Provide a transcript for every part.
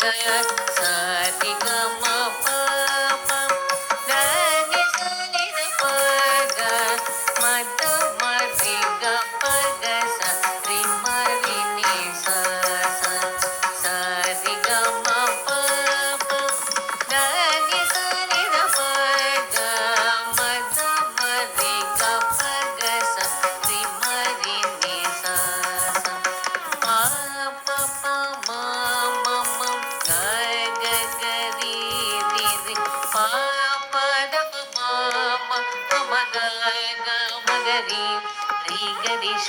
ಸ ರಿ ಗ ಮ ಪ ಪ ದ ನಿ ಸ ನಿ ದ ಪ ಗ ಮ ದ ಮ ರಿ ಗ ಪ ಗ ಸ ರಿ ಮ ರಿ ನಿ ಸ ಸ ಸ ರಿ ಗ ಮ ಪ ಪ ದ ನಿ ಸ ನಿ ದ ಪ ಗ ಮ ದ ಮ ರಿ ಗ ಪ ಗ ಸ ರಿ ಮ ರಿ ನಿ ಸ ಸ ಪ ಪ ಪ ಮ ಮ ಮ ಗ ಗ ಗ ರಿ ರಿ ರಿ ಪ ಪ ದ ಪ ಮ ಮ ಪ ಮ ಗ ಗ ಮ ಗ ರಿ ರಿ ಗ ರಿ ಶ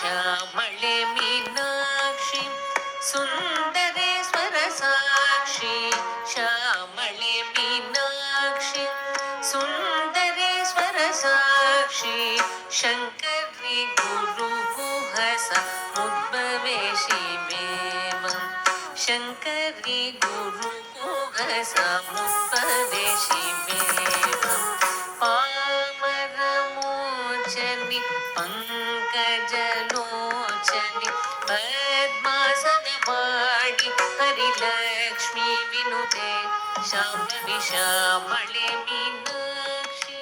ಮಳೆ ಮೀನಾಕ್ಷಿ ಸುಂದರೇಶ್ವರ ಸಾಕ್ಷಿ ಶ್ಯಾಮಳೆ ಮೀನಾಕ್ಷಿ ಸುಂದರೇಶ್ವರ ಸಾಕ್ಷಿ ಶಂಕರಿ ಗುರು ಗುಹಸ ಮುದ್ಭವೇಶಿ ಮೇವಂ ಶಂಕರಿ ಗುರು ಗುಹಸ ಮುದ್ಭವೇಶಿ ಮೇವಂ ಪಾಮರ ಮೋಚನಿ ಪಂಕಜಲೋಚನಿ ಪದ್ಮಾಸನ ಮಾಡಿ ಹರಿಲಕ್ಷ್ಮಿ ವಿನುತೆ ಶಾಂಭವಿ ಶ್ಯಾಮಳೆ ಮೀನಾಕ್ಷಿ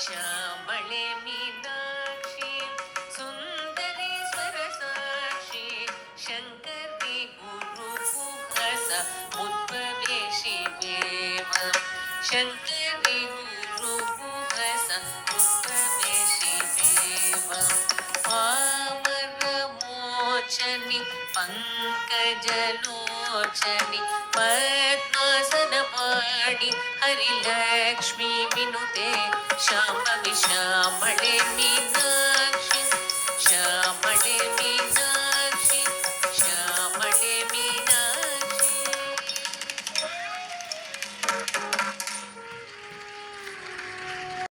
ಶ್ಯಾಮಳೆ ಮೀನಾಕ್ಷಿ ಸುಂದರೇಶ್ವರ ಸಾಕ್ಷಿ ಶಂಕರಿ ಗುರು ಗುಹಸ ಮುದ್ಭವೇಶಿ ದೇವ ಶಂಕರಿ ಗುರು ಗುಹಸ ಮುದ್ಭವೇಶಿ ದೇವ ಪಾಮರ ಮೋಚನಿ ಪಂಕಜಲೋಚನಿ ಪದ್ಮಾಸನ ಮಾಡಿ ಹರಿಲಕ್ಷ್ಮಿ ವಿನುತೆ ಶಾಂಭವಿ ಶ್ಯಾಮಳೆ